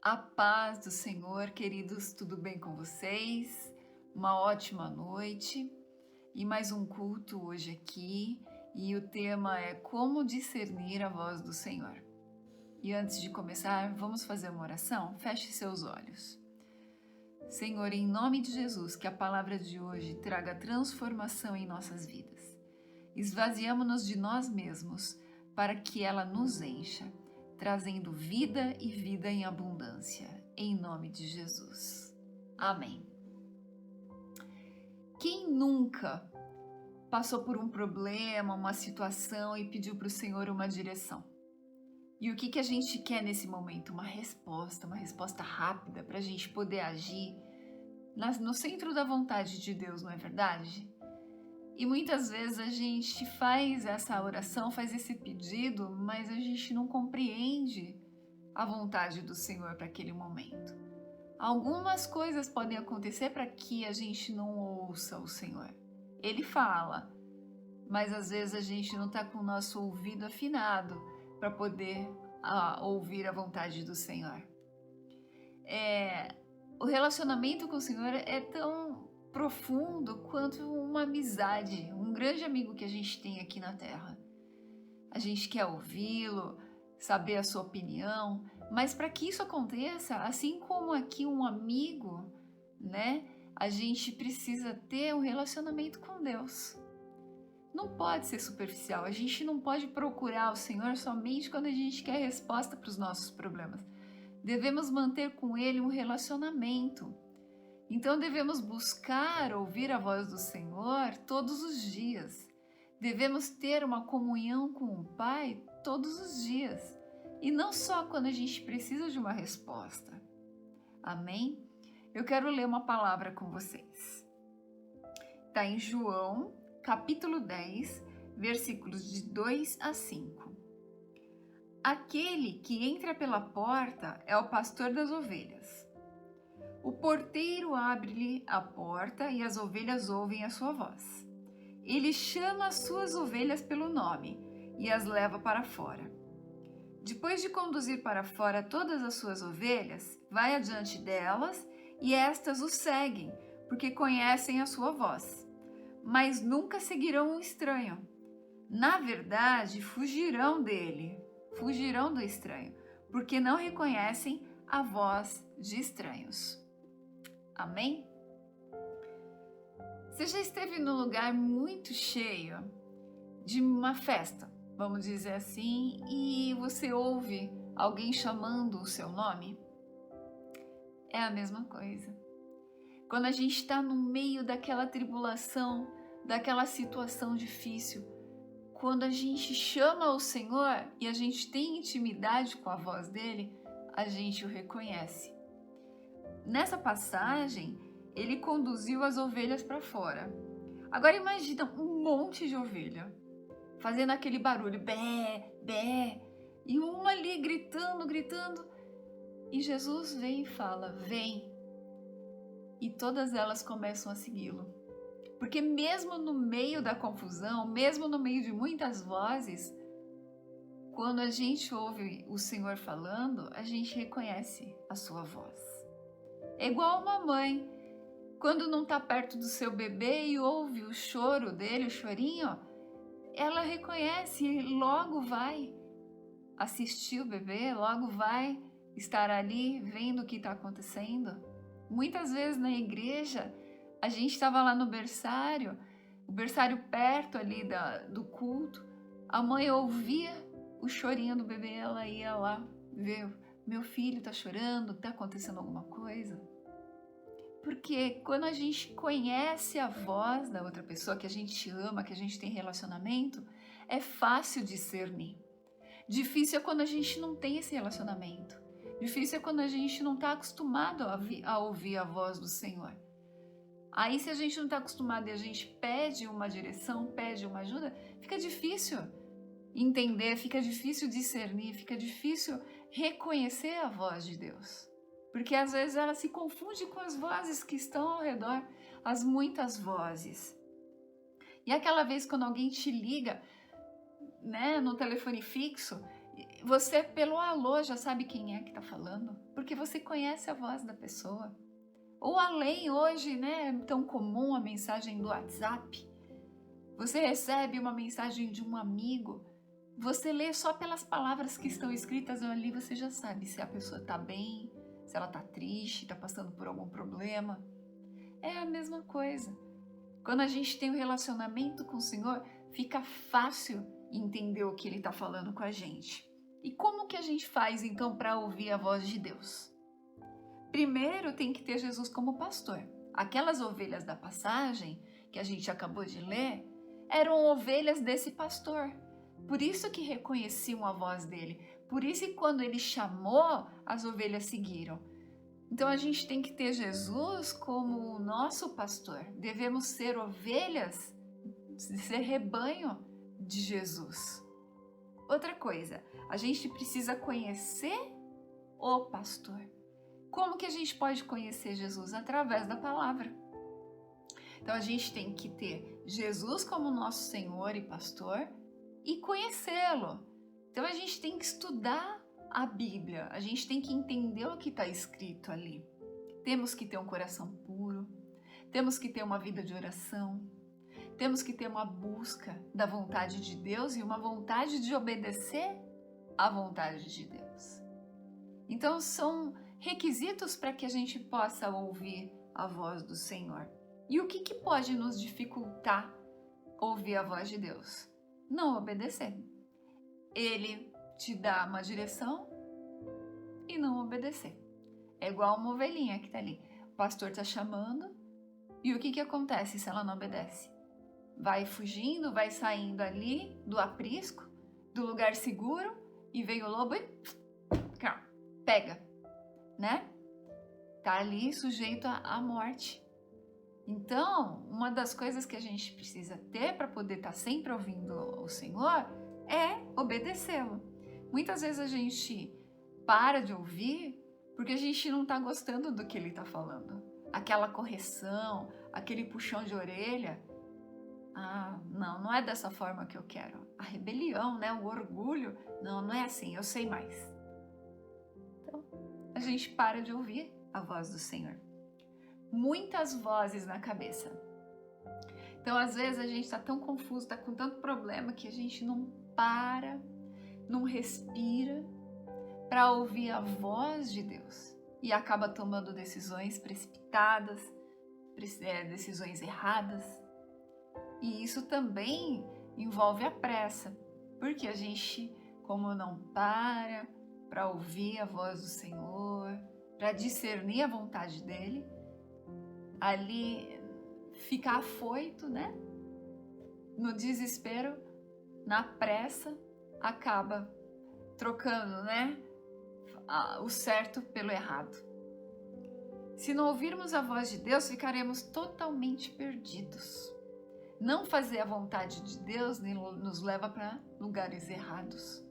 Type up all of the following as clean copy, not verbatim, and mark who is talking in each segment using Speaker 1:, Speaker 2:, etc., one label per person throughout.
Speaker 1: A paz do Senhor, queridos, tudo bem com vocês? Uma ótima noite e mais um culto hoje aqui, e o tema é como discernir a voz do Senhor. E antes de começar, vamos fazer uma oração? Feche seus olhos. Senhor, em nome de Jesus, que a palavra de hoje traga transformação em nossas vidas. Esvaziamo-nos de nós mesmos para que ela nos encha, trazendo vida e vida em abundância, em nome de Jesus. Amém. Quem nunca passou por um problema, uma situação e pediu para o Senhor uma direção? E o que a gente quer nesse momento? Uma resposta rápida para a gente poder agir no centro da vontade de Deus, não é verdade? E muitas vezes a gente faz essa oração, faz esse pedido, mas a gente não compreende a vontade do Senhor para aquele momento. Algumas coisas podem acontecer para que a gente não ouça o Senhor. Ele fala, mas às vezes a gente não está com o nosso ouvido afinado para poder ouvir a vontade do Senhor. O relacionamento com o Senhor é tão profundo quanto uma amizade, um grande amigo que a gente tem aqui na Terra. A gente quer ouvi-lo, saber a sua opinião, mas para que isso aconteça, assim como aqui um amigo, né, a gente precisa ter um relacionamento com Deus. Não pode ser superficial, a gente não pode procurar o Senhor somente quando a gente quer resposta para os nossos problemas. Devemos manter com Ele um relacionamento. Então devemos buscar ouvir a voz do Senhor todos os dias. Devemos ter uma comunhão com o Pai todos os dias. E não só quando a gente precisa de uma resposta. Amém? Eu quero ler uma palavra com vocês. Está em João, capítulo 10, versículos de 2 a 5. Aquele que entra pela porta é o pastor das ovelhas. O porteiro abre-lhe a porta e as ovelhas ouvem a sua voz. Ele chama as suas ovelhas pelo nome e as leva para fora. Depois de conduzir para fora todas as suas ovelhas, vai adiante delas e estas o seguem, porque conhecem a sua voz. Mas nunca seguirão um estranho. Na verdade, fugirão do estranho, porque não reconhecem a voz de estranhos. Amém? Você já esteve num lugar muito cheio de uma festa, vamos dizer assim, e você ouve alguém chamando o seu nome? É a mesma coisa. Quando a gente está no meio daquela tribulação, daquela situação difícil, quando a gente chama o Senhor e a gente tem intimidade com a voz dele, a gente o reconhece. Nessa passagem, ele conduziu as ovelhas para fora. Agora imagina um monte de ovelha, fazendo aquele barulho, bé, bé, e uma ali gritando, e Jesus vem e fala, vem. E todas elas começam a segui-lo. Porque mesmo no meio da confusão, mesmo no meio de muitas vozes, quando a gente ouve o Senhor falando, a gente reconhece a sua voz. É igual uma mãe, quando não está perto do seu bebê e ouve o choro dele, o chorinho, ela reconhece e logo vai assistir o bebê, logo vai estar ali vendo o que está acontecendo. Muitas vezes na igreja, a gente estava lá no berçário, o berçário perto ali do culto, a mãe ouvia o chorinho do bebê, ela ia lá ver, meu filho está chorando, está acontecendo alguma coisa? Porque quando a gente conhece a voz da outra pessoa, que a gente ama, que a gente tem relacionamento, é fácil discernir. Difícil é quando a gente não tem esse relacionamento. Difícil é quando a gente não está acostumado a ouvir a voz do Senhor. Aí se a gente não está acostumado e a gente pede uma direção, pede uma ajuda, fica difícil entender, fica difícil discernir, fica difícil reconhecer a voz de Deus. Porque às vezes ela se confunde com as vozes que estão ao redor, as muitas vozes. E aquela vez quando alguém te liga, né, no telefone fixo Você, pelo alô, já sabe quem é que está falando, porque você conhece a voz da pessoa. Ou além, hoje, né, é tão comum a mensagem do WhatsApp. Você recebe uma mensagem de um amigo, você lê só pelas palavras que estão escritas ali, você já sabe se a pessoa está bem, se ela está triste, está passando por algum problema. É a mesma coisa. Quando a gente tem um relacionamento com o Senhor, fica fácil entender o que Ele está falando com a gente. E como que a gente faz então para ouvir a voz de Deus? Primeiro tem que ter Jesus como pastor. Aquelas ovelhas da passagem que a gente acabou de ler eram ovelhas desse pastor. Por isso que reconheciam a voz dele. Por isso que quando ele chamou, as ovelhas seguiram. Então a gente tem que ter Jesus como o nosso pastor. Devemos ser ovelhas, ser rebanho de Jesus. Outra coisa, a gente precisa conhecer o pastor. Como que a gente pode conhecer Jesus? Através da palavra. Então a gente tem que ter Jesus como nosso Senhor e pastor e conhecê-lo. Então a gente tem que estudar a Bíblia, a gente tem que entender o que está escrito ali. Temos que ter um coração puro, temos que ter uma vida de oração, temos que ter uma busca da vontade de Deus e uma vontade de obedecer à vontade de Deus. Então são requisitos para que a gente possa ouvir a voz do Senhor. E o que pode nos dificultar ouvir a voz de Deus? Não obedecer. Ele te dá uma direção e não obedecer. É igual uma ovelhinha que está ali. O pastor está chamando e o que acontece se ela não obedece? Vai fugindo, vai saindo ali do aprisco, do lugar seguro, e vem o lobo e pega, né? Tá ali sujeito à morte. Então, uma das coisas que a gente precisa ter para poder estar sempre ouvindo o Senhor é obedecê-lo. Muitas vezes a gente para de ouvir porque a gente não está gostando do que ele está falando. Aquela correção, aquele puxão de orelha. Ah, não é dessa forma que eu quero. A rebelião, né? O orgulho. Não é assim, eu sei mais. Então, a gente para de ouvir a voz do Senhor. Muitas vozes na cabeça. Então, às vezes, a gente está tão confuso, está com tanto problema que a gente não para, não respira para ouvir a voz de Deus e acaba tomando decisões precipitadas, decisões erradas. E isso também envolve a pressa, porque a gente, como não para ouvir a voz do Senhor, para discernir a vontade dele, ali fica afoito, né? No desespero, na pressa, acaba trocando, né? O certo pelo errado. Se não ouvirmos a voz de Deus, ficaremos totalmente perdidos. Não fazer a vontade de Deus nos leva para lugares errados.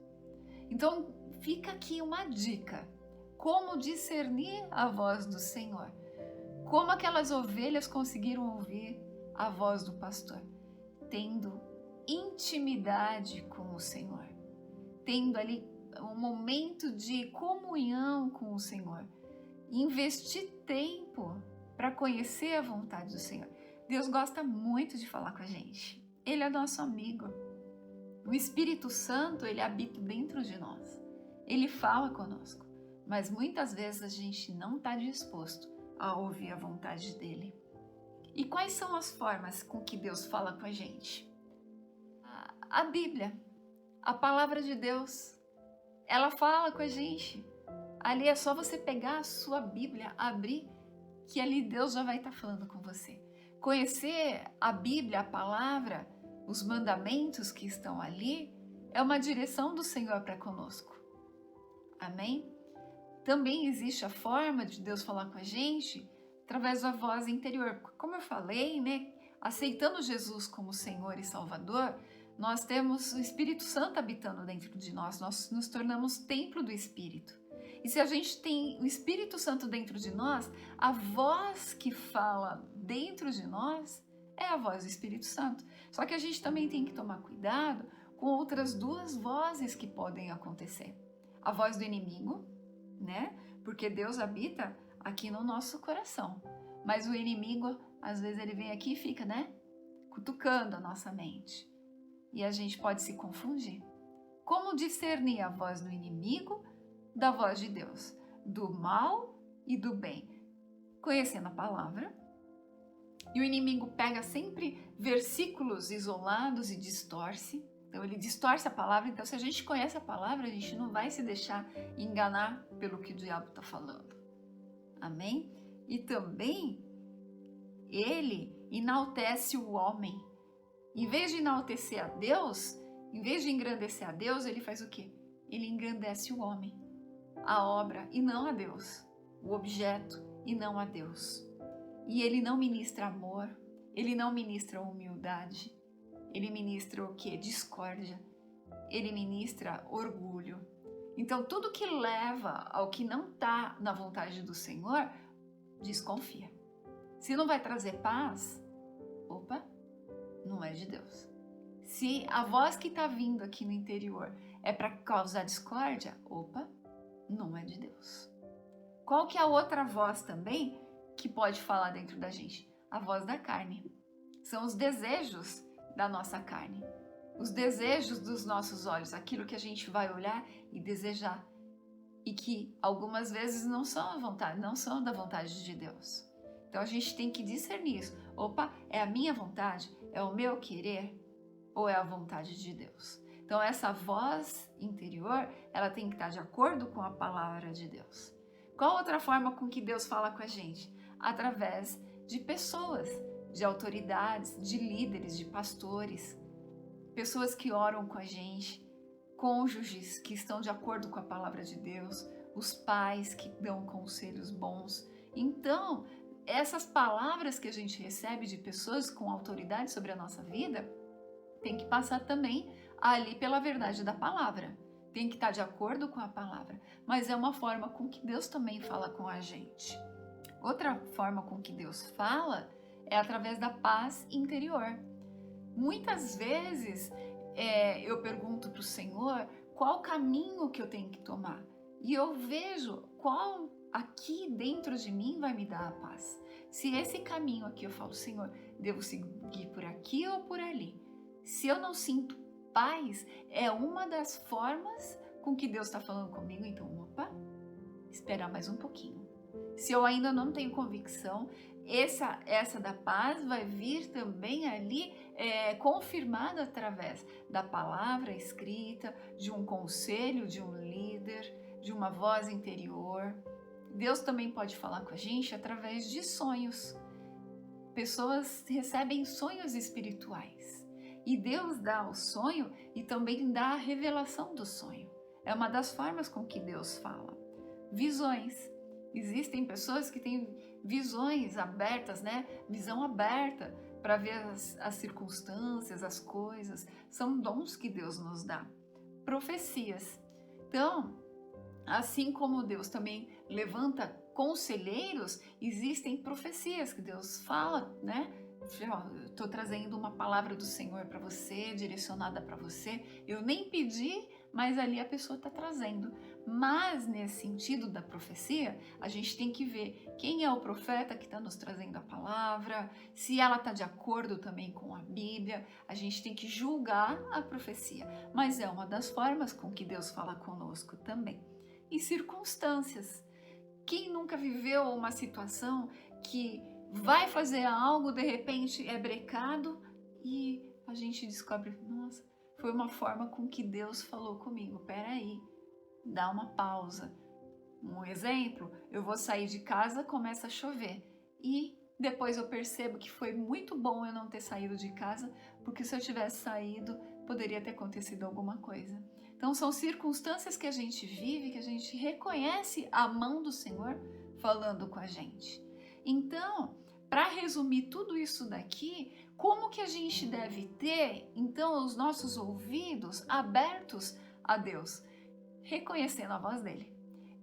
Speaker 1: Então, fica aqui uma dica: como discernir a voz do Senhor. Como aquelas ovelhas conseguiram ouvir a voz do pastor? Tendo intimidade com o Senhor, tendo ali um momento de comunhão com o Senhor, investir tempo para conhecer a vontade do Senhor. Deus gosta muito de falar com a gente. Ele é nosso amigo. O Espírito Santo, ele habita dentro de nós. Ele fala conosco, mas muitas vezes a gente não está disposto a ouvir a vontade dele. E quais são as formas com que Deus fala com a gente? A Bíblia, a palavra de Deus, ela fala com a gente. Ali é só você pegar a sua Bíblia, abrir, que ali Deus já vai estar falando com você. Conhecer a Bíblia, a palavra, os mandamentos que estão ali, é uma direção do Senhor para conosco. Amém? Também existe a forma de Deus falar com a gente através da voz interior. Como eu falei, né? Aceitando Jesus como Senhor e Salvador, nós temos o Espírito Santo habitando dentro de nós. Nós nos tornamos templo do Espírito. E se a gente tem o Espírito Santo dentro de nós, a voz que fala dentro de nós é a voz do Espírito Santo. Só que a gente também tem que tomar cuidado, com outras duas vozes que podem acontecer. A voz do inimigo, né? Porque Deus habita aqui no nosso coração. Mas o inimigo, às vezes ele vem aqui e fica, né? Cutucando a nossa mente. E a gente pode se confundir. Como discernir a voz do inimigo da voz de Deus? Do mal e do bem. Conhecendo a palavra. E o inimigo pega sempre versículos isolados e distorce. Então ele distorce a palavra. Então se a gente conhece a palavra, a gente não vai se deixar enganar pelo que o diabo está falando. Amém? E também ele enaltece o homem. Em vez de enaltecer a Deus, em vez de engrandecer a Deus, ele faz o quê? Ele engrandece o homem, a obra e não a Deus, o objeto e não a Deus. E ele não ministra amor, ele não ministra humildade, ele ministra o quê? Discórdia, ele ministra orgulho. Então tudo que leva ao que não está na vontade do Senhor, desconfia. Se não vai trazer paz, opa, não é de Deus. Se a voz que está vindo aqui no interior é para causar discórdia, opa, não é de Deus. Qual que é a outra voz também que pode falar dentro da gente? A voz da carne. São os desejos da nossa carne. Os desejos dos nossos olhos, aquilo que a gente vai olhar e desejar. E que algumas vezes não são a vontade, não são da vontade de Deus. Então a gente tem que discernir isso. Opa, é a minha vontade? É o meu querer? Ou é a vontade de Deus? Então essa voz interior, ela tem que estar de acordo com a palavra de Deus. Qual outra forma com que Deus fala com a gente? Através de pessoas, de autoridades, de líderes, de pastores, pessoas que oram com a gente, cônjuges que estão de acordo com a palavra de Deus, os pais que dão conselhos bons. Então, essas palavras que a gente recebe de pessoas com autoridade sobre a nossa vida, tem que passar também ali pela verdade da palavra. Tem que estar de acordo com a palavra. Mas é uma forma com que Deus também fala com a gente. Outra forma com que Deus fala é através da paz interior. Muitas vezes eu pergunto para o Senhor qual caminho que eu tenho que tomar. E eu vejo qual aqui dentro de mim vai me dar a paz. Se esse caminho aqui eu falo, Senhor, devo seguir por aqui ou por ali? Se eu não sinto paz, é uma das formas com que Deus está falando comigo. Então, opa, esperar mais um pouquinho. Se eu ainda não tenho convicção, essa da paz vai vir também ali confirmada através da palavra escrita, de um conselho, de um líder, de uma voz interior. Deus também pode falar com a gente através de sonhos. Pessoas recebem sonhos espirituais. E Deus dá o sonho e também dá a revelação do sonho. É uma das formas com que Deus fala. Visões. Existem pessoas que têm visões abertas, né? Visão aberta para ver as circunstâncias, as coisas. São dons que Deus nos dá. Profecias. Então, assim como Deus também levanta conselheiros, existem profecias que Deus fala, né? Estou trazendo uma palavra do Senhor para você, direcionada para você. Eu nem pedi, mas ali a pessoa está trazendo. Mas nesse sentido da profecia, a gente tem que ver quem é o profeta que está nos trazendo a palavra, se ela está de acordo também com a Bíblia. A gente tem que julgar a profecia, mas é uma das formas com que Deus fala conosco também. E circunstâncias. Quem nunca viveu uma situação que vai fazer algo, de repente é brecado e a gente descobre, nossa, foi uma forma com que Deus falou comigo. Peraí, dá uma pausa. Um exemplo, eu vou sair de casa, começa a chover e depois eu percebo que foi muito bom eu não ter saído de casa, porque se eu tivesse saído, poderia ter acontecido alguma coisa. Então são circunstâncias que a gente vive, que a gente reconhece a mão do Senhor falando com a gente. Então, para resumir tudo isso daqui, como que a gente deve ter, então, os nossos ouvidos abertos a Deus? Reconhecendo a voz dele.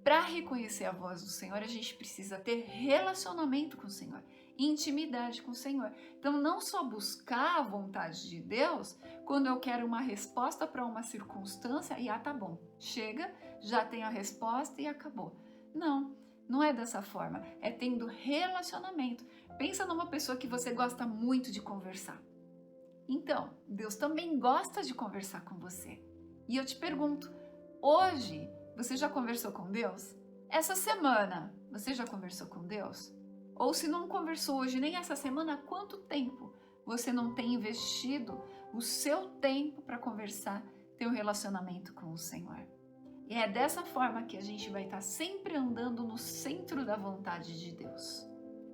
Speaker 1: Para reconhecer a voz do Senhor, a gente precisa ter relacionamento com o Senhor. intimidade com o Senhor. Então, não só buscar a vontade de Deus quando eu quero uma resposta para uma circunstância e tá bom, chega, já tenho a resposta e acabou. Não, não é dessa forma. É tendo relacionamento. Pensa numa pessoa que você gosta muito de conversar. Então, Deus também gosta de conversar com você. E eu te pergunto, hoje você já conversou com Deus? Essa semana você já conversou com Deus? Ou se não conversou hoje nem essa semana, há quanto tempo você não tem investido o seu tempo para conversar, ter um relacionamento com o Senhor? E é dessa forma que a gente vai estar sempre andando no centro da vontade de Deus.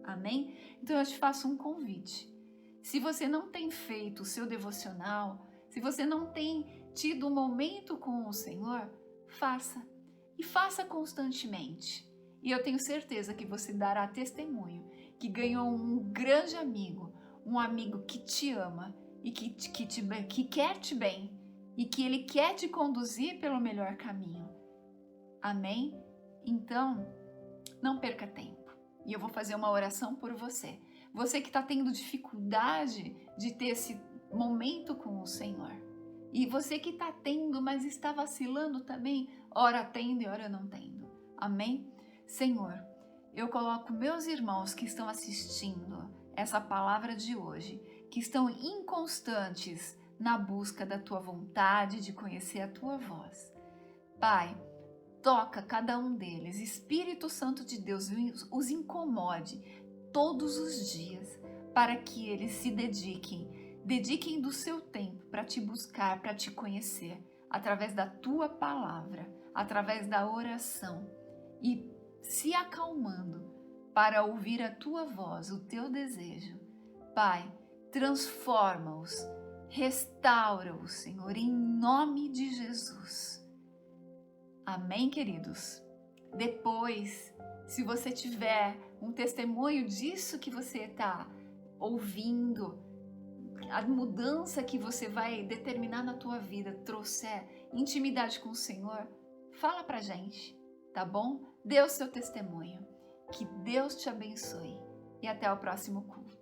Speaker 1: Amém? Então eu te faço um convite. Se você não tem feito o seu devocional, se você não tem tido um momento com o Senhor, faça. E faça constantemente. E eu tenho certeza que você dará testemunho que ganhou um grande amigo, um amigo que te ama e que quer te bem e que ele quer te conduzir pelo melhor caminho. Amém? Então, não perca tempo. E eu vou fazer uma oração por você. Você que está tendo dificuldade de ter esse momento com o Senhor. E você que está tendo, mas está vacilando também, ora tendo e ora não tendo. Amém? Senhor, eu coloco meus irmãos que estão assistindo essa palavra de hoje, que estão inconstantes na busca da tua vontade, de conhecer a tua voz. Pai, toca cada um deles. Espírito Santo de Deus, os incomode todos os dias para que eles se dediquem do seu tempo para te buscar, para te conhecer, através da tua palavra, através da oração e se acalmando para ouvir a tua voz, o teu desejo. Pai, transforma-os, restaura-os, Senhor, em nome de Jesus. Amém, queridos? Depois, se você tiver um testemunho disso que você está ouvindo, a mudança que você vai determinar na tua vida, trouxer intimidade com o Senhor, fala pra gente, tá bom? Dê o seu testemunho. Que Deus te abençoe e até o próximo culto.